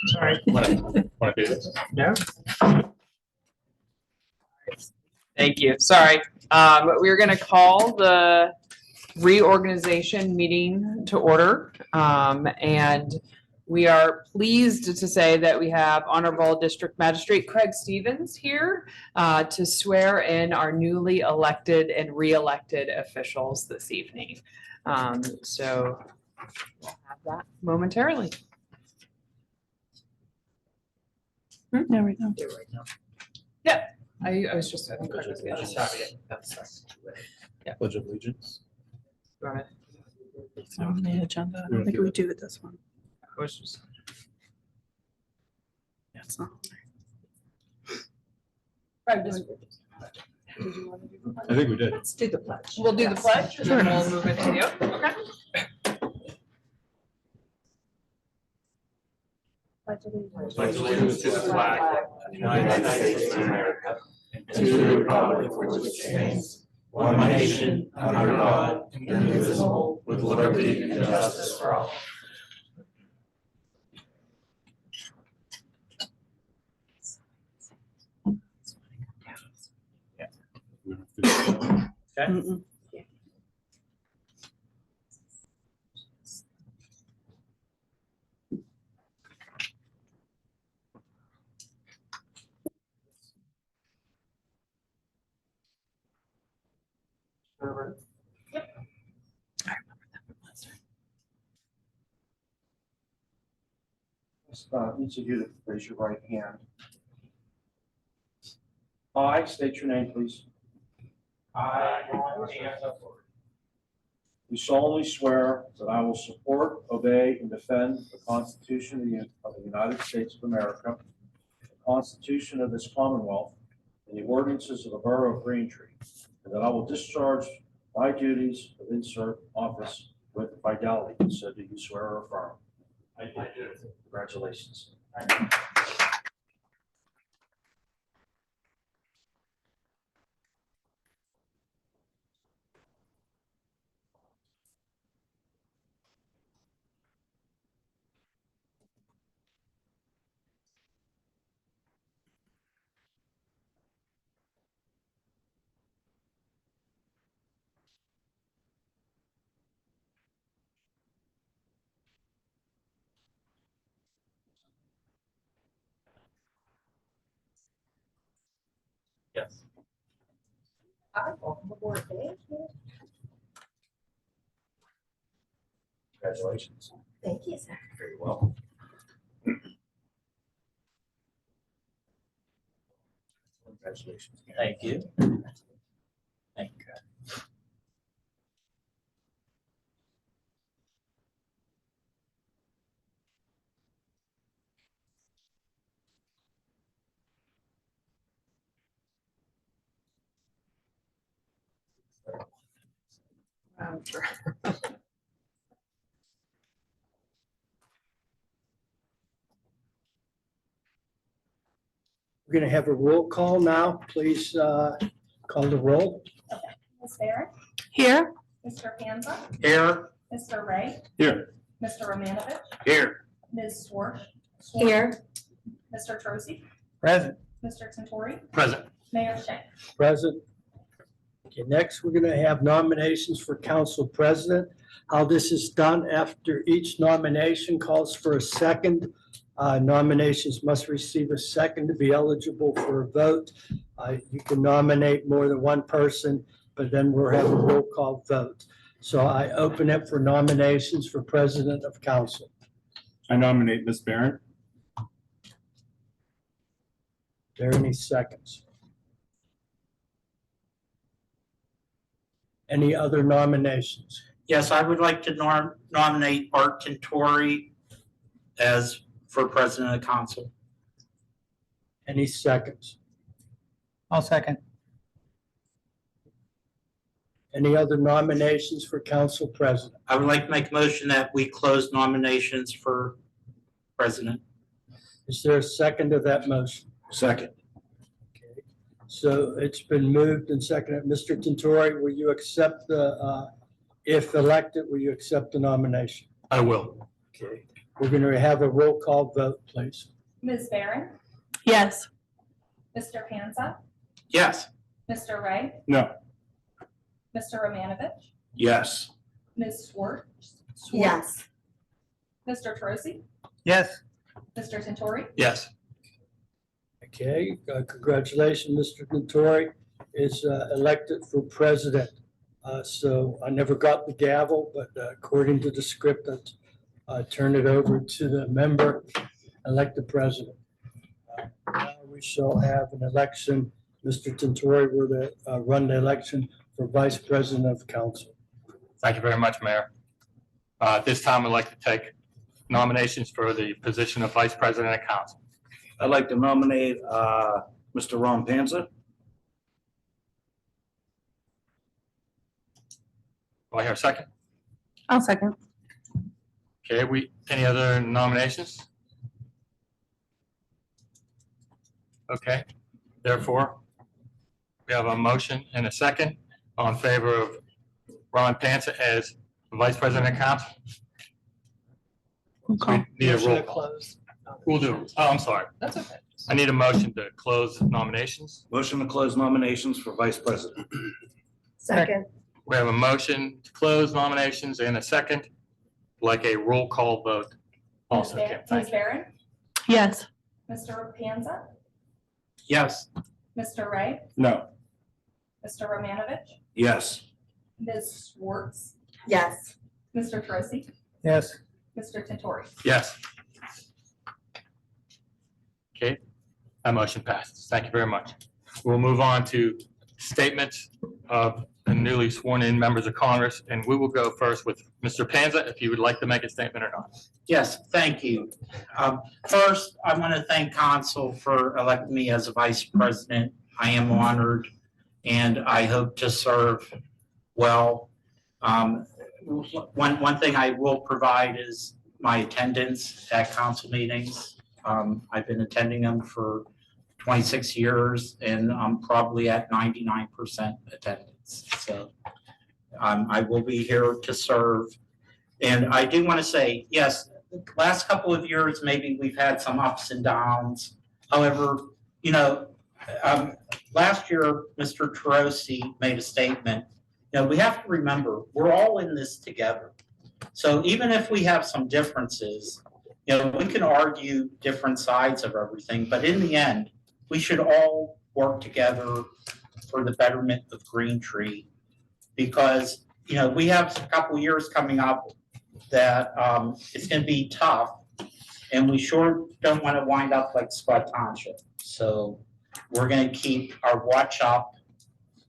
Sorry. Want to do this? No. Thank you. Sorry. We're going to call the reorganization meeting to order. And we are pleased to say that we have Honorable District Magistrate Craig Stevens here to swear in our newly elected and re-elected officials this evening. So we'll have that momentarily. There we go. Yeah, I was just, I think Craig was gonna stop it. Yeah. Pledge of allegiance. Go ahead. It's not on the agenda. I don't think we do it this one. I was just. Yeah, it's not. Craig, just- I think we did. Let's do the pledge. We'll do the pledge and then we'll move into the oath. Okay. Pledge allegiance to the flag of the United States of America and to the republic for which it stands, one nation, under God, indivisible, with liberty and justice for all. Mm-mm. Each of you to raise your right hand. I state your name, please. I, Do solemnly swear that I will support, obey, and defend the Constitution of the United States of America, the Constitution of this Commonwealth, and the ordinances of the Borough of Green Tree, and that I will discharge my duties of insert office with fidelity. So do you swear or affirm? I do. Congratulations. Yes. I welcome aboard, Dave. Congratulations. Thank you, sir. Very well. Congratulations. Thank you. Thank you. Sure. We're going to have a roll call now. Please call the roll. Ms. Barrett, Here. Mr. Panza, Here. Mr. Ray. Here. Mr. Romanovich, Here. Ms. Swarsh. Here. Mr. Trosi, Present. Mr. Tentori, Present. Mayor Shank. Present. Okay, next, we're going to have nominations for council president. How this is done, after each nomination calls for a second. Nominations must receive a second to be eligible for a vote. You can nominate more than one person, but then we'll have a roll call vote. So I open it for nominations for president of council. I nominate Ms. Barrett. Are there any seconds? Any other nominations? Yes, I would like to nominate Art Tentori as for president of council. Any seconds? I'll second. Any other nominations for council president? I would like to make a motion that we close nominations for president. Is there a second to that motion? Second. Okay. So it's been moved and seconded. Mr. Tentori, will you accept the, if elected, will you accept the nomination? I will. Okay, we're going to have a roll call vote, please. Ms. Barron, Yes. Mr. Panza, Yes. Mr. Ray, No. Mr. Romanovich, Yes. Ms. Schwartz. Yes. Mr. Troisi, Yes. Mr. Tintori, Yes. Okay, congratulations, Mr. Notori is elected for president. So I never got the gavel, but according to the script, I turn it over to the member, elected president. Now we shall have an election. Mr. Tintori will run the election for vice president of council. Thank you very much, Mayor. At this time, I'd like to take nominations for the position of Vice President of Council. I'd like to nominate Mr. Ron Panza. Do I hear a second? I'll second. Okay, any other nominations? Okay, therefore, we have a motion and a second. All in favor of Ron Panza as Vice President of Council? Okay. We need a Motion roll to call. close. We'll do, oh, I'm sorry. That's okay. I need a motion to close nominations. Motion to close nominations for vice president. Second. We have a motion to close nominations and a second, like a roll call vote. Also, Kim, Ms. thank you. Barron, Yes. Mr. Panza, Yes. Mr. Ray, No. Mr. Romanovich, Yes. Ms. Schwartz, Yes. Mr. Troisi, Yes. Mr. Tintori. Yes. Okay, that motion passes. Thank you very much. We'll move on to statements of the newly sworn in members of Congress, and we will go first with Mr. Panza, if you would like to make a statement or not. Yes, thank you. First, I want to thank council for electing me as a vice president. I am honored and I hope to serve well. One thing I will provide is my attendance at council meetings. I've been attending them for 26 years and I'm probably at 99% attendance. So I will be here to serve. And I do want to say, yes, the last couple of years, maybe we've had some ups and downs. However, last year, Mr. Troisi made a statement. We have to remember, we're all in this together. So even if we have some differences, we can argue different sides of everything, but in the end, we should all work together for the betterment of Green Tree. Because, we have a couple of years coming up that it's going to be tough, and we sure don't want to wind up like Scott Township. So we're going to keep our watch up,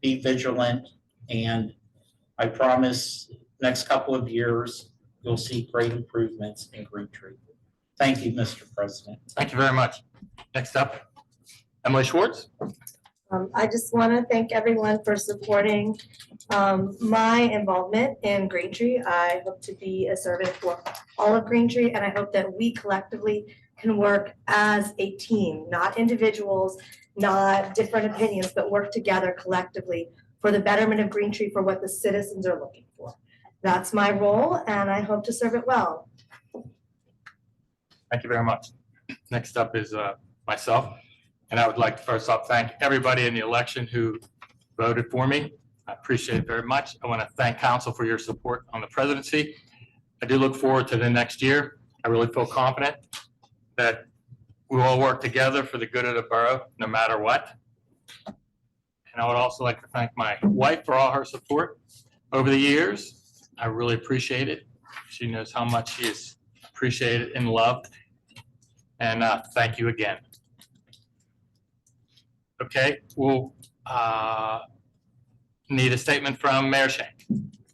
be vigilant, and I promise next couple of years, you'll see great improvements in Green Tree. Thank you, Mr. President. Thank you very much. Next up, Emily Schwartz. I just want to thank everyone for supporting my involvement in Green Tree. I hope to be a servant for all of Green Tree, and I hope that we collectively can work as a team, not individuals, not different opinions, but work together collectively for the betterment of Green Tree, for what the citizens are looking for. That's my role, and I hope to serve it well. Thank you very much. Next up is myself. And I would like to first off thank everybody in the election who voted for me. I appreciate it very much. I want to thank council for your support on the presidency. I do look forward to the next year. I really feel confident that we will all work together for the good of the borough, no matter what. And I would also like to thank my wife for all her support over the years. I really appreciate it. She knows how much she is appreciated and loved. And thank you again. Okay, we'll need a statement from Mayor Shank.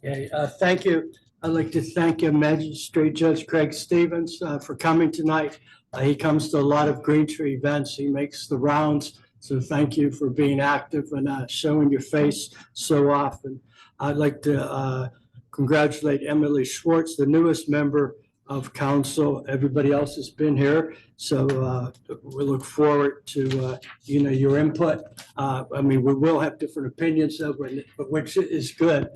Okay, thank you. I'd like to thank Magistrate Judge Craig Stevens for coming tonight. He comes to a lot of Green Tree events. He makes the rounds. So thank you for being active and showing your face so often. I'd like to congratulate Emily Schwartz, the newest member of council. Everybody else has been here. So we look forward to your input. We will have different opinions, but which is good.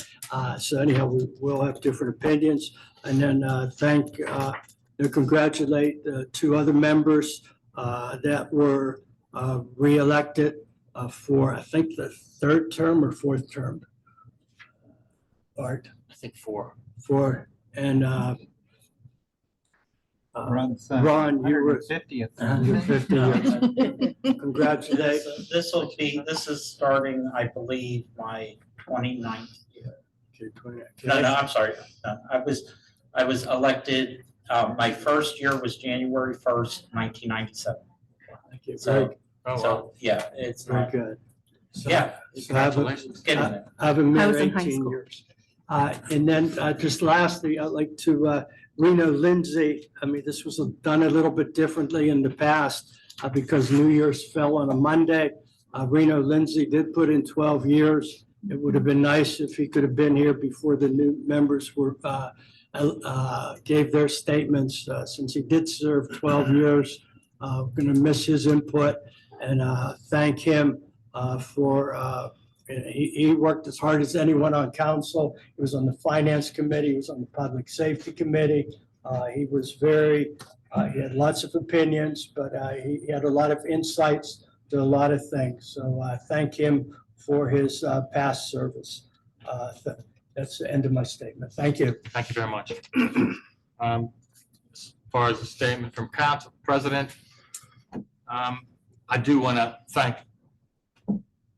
So anyhow, we will have different opinions. And then thank to congratulate two other members that were reelected for, I think, the third term or fourth term. Art, I think 4. and Ron, Ron, you were 150th. 150. Congratulations. This is starting, I believe, my 29th year. No, I'm sorry. No, I was elected, my first year was January 1st, 1997. Thank you. So, Oh, so, yeah, it's Very not, good. So- yeah, so I have a- Congratulations. getting there. I've been I married was in high 18 school. years. And then just lastly, I'd like to Reno Lindsay. I mean, this was done a little bit differently in the past because New Year's fell on a Monday. Reno Lindsay did put in 12 years. It would have been nice if he could have been here before the new members were gave their statements, since he did serve 12 years. Going to miss his input and thank him for he worked as hard as anyone on council. He was on the finance committee, he was on the public safety committee. He was very, he had lots of opinions, but he had a lot of insights to a lot of things. So thank him for his past service. That's the end of my statement. Thank you. Thank you very much. As far as the statement from Council President, I do want to thank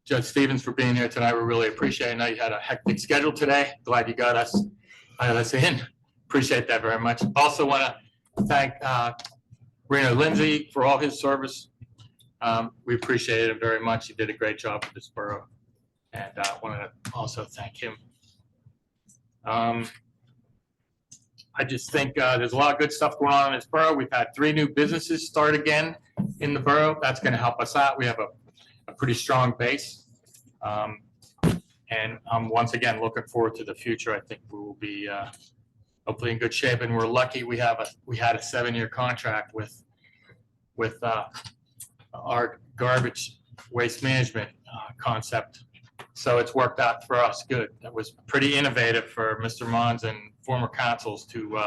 Judge Stevens for being here tonight. We really appreciate it. I know you had a hectic schedule today. Glad you got us in. Appreciate that very much. Also want to thank Reno Lindsay for all his service. We appreciate it very much. He did a great job for this borough. And I want to also thank him. I just think there's a lot of good stuff going on in this borough. We've had 3 new businesses start again in the borough. That's going to help us out. We have a pretty strong base. And I'm once again looking forward to the future. I think we will be hopefully in good shape. And we're lucky we had a 7-year contract with our garbage waste management concept. So it's worked out for us good. That was pretty innovative for Mr. Mons and former councils to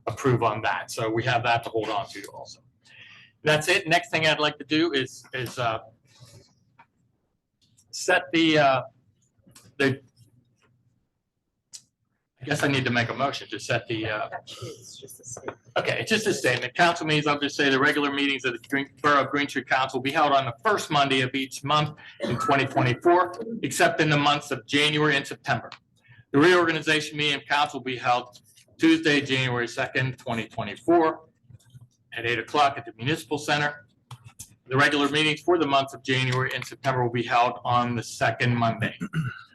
approve on that. So we have that to hold on to also. That's it. Next thing I'd like to do is set the I guess I need to make a motion to set the It's just a statement. okay, it's just a statement. Council meetings, I'll just say the regular meetings of the Borough of Green Tree Council will be held on the first Monday of each month in 2024, except in the months of January and September. The reorganization meeting of council will be held Tuesday, January 2nd, 2024 at 8 o'clock at the Municipal Center. The regular meetings for the months of January and September will be held on the second Monday.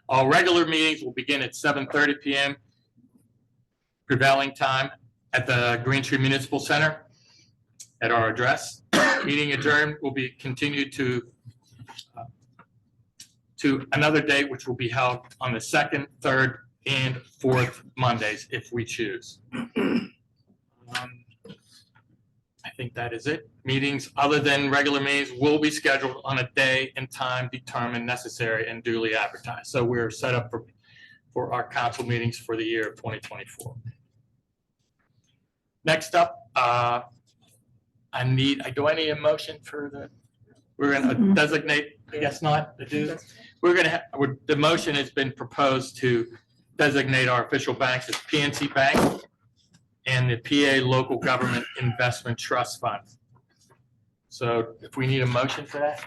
All regular meetings will begin at 7:30 p.m. prevailing time at the Green Tree Municipal Center at our address. Meeting adjourned will be continued to another date, which will be held on the second, third, and fourth Mondays if we choose. I think that is it. Meetings other than regular meetings will be scheduled on a day and time determined, necessary, and duly advertised. So we're set up for our council meetings for the year of 2024. Next up, do I need a motion for the, we're going to designate, I guess not, we're going to, the motion has been proposed to designate our official banks as PNC Bank and the PA Local Government Investment Trust Fund. So if we need a motion for that,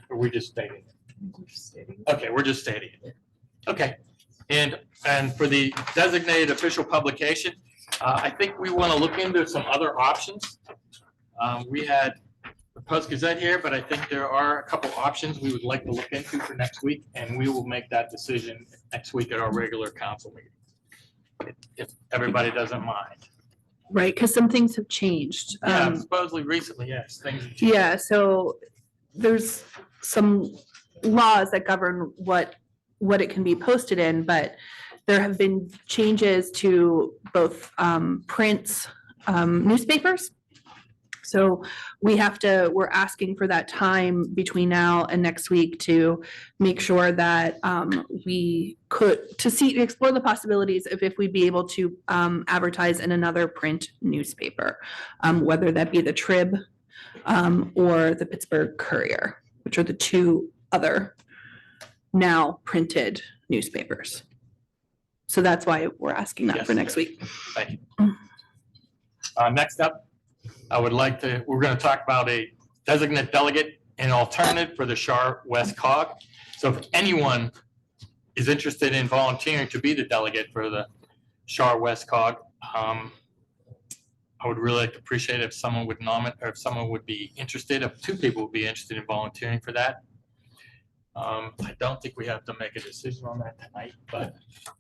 or we just stating it? Okay, we're just stating it. Okay, and for the designated official publication, I think we want to look into some other options. We had the Post-Gazette here, but I think there are a couple options we would like to look into for next week, and we will make that decision next week at our regular council meeting, if everybody doesn't mind. Right, because some things have changed. Yeah, supposedly recently, yes, things have changed. Yeah, so there's some laws that govern what it can be posted in, but there have been changes to both print newspapers. So we're asking for that time between now and next week to make sure that we could, explore the possibilities of if we'd be able to advertise in another print newspaper, whether that be the Trib or the Pittsburgh Courier, which are the two other now printed newspapers. So that's why we're asking that for next week. Thank you. Next up, we're going to talk about a designate delegate and alternative for the Shar West COG. So if anyone is interested in volunteering to be the delegate for the Shar West COG, I would really appreciate if someone would nominate, or if someone would be interested, if two people would be interested in volunteering for that. I don't think we have to make a decision on that tonight, but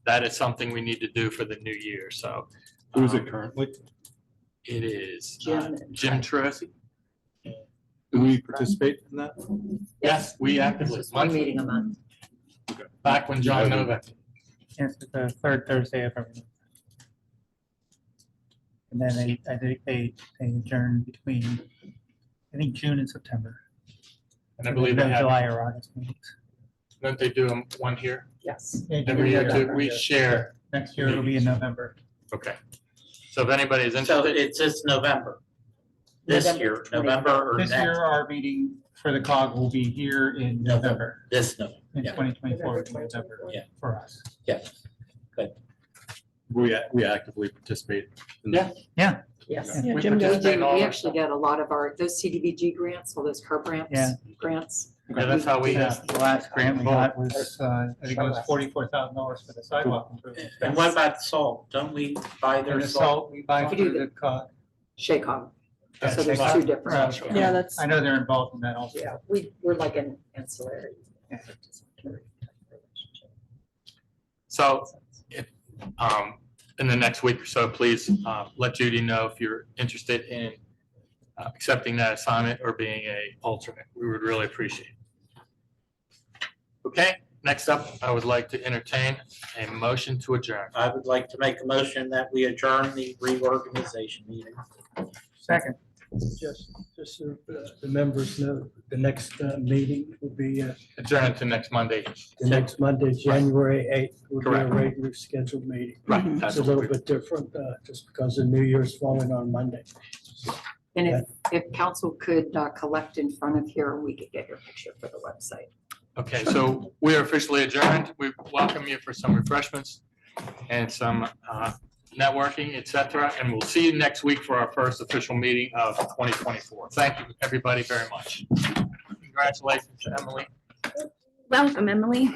that is something we need to do for the new year, so. Who is it currently? It is Jim Tracy. Do we participate in that? Yes, we actively. One meeting a month. Back when John Novak. Yes, it's the third Thursday of every month. And then I think they adjourn between, I think, June and September. And I believe they have, July or August meetings. don't they do them one here? Yes. Every year too, we share. Next year it'll be in November. Okay. So if anybody is So interested, it's this November. This year, November or This next? year, our meeting for the COG will be here in November, This November. in Yeah. 2024, in November Yeah. for us. We actively participate. in that. Yes. Yeah, we Jim does. participate in all We that actually stuff. get a lot of those CDBG grants, all those curb ramps, Yeah. grants. Yeah, that's how we, The last grant we got was, I think it was $44,000 for the sidewalk improvements. And what about salt? Don't we buy their And the salt? salt, we buy We do through the COG. Shaycom. Yeah, So there's Shaycom. two different. Right. Yeah, that's, I know they're involved in that also. Yeah, we're like an ancillary. Yeah. so if, in the next week or so, please let Judy know if you're interested in accepting that assignment or being a alternate. We would really appreciate it. Okay, next up, I would like to entertain a motion to adjourn. I would like to make a motion that we adjourn the reorganization meeting. Second. Just so the members know, the next meeting will be Adjourn to next Monday. the next Monday, January 8th, will be a Correct. regular scheduled meeting. Right. Mhm. that's It's a little what we- bit different, just because the New Year's falling on Monday. And if council could collect in front of here, we could get your picture for the website. Okay, so we are officially adjourned. We welcome you for some refreshments and some networking, et cetera. And we'll see you next week for our first official meeting of 2024. Thank you, everybody, very much. Congratulations to Emily. welcome, Emily.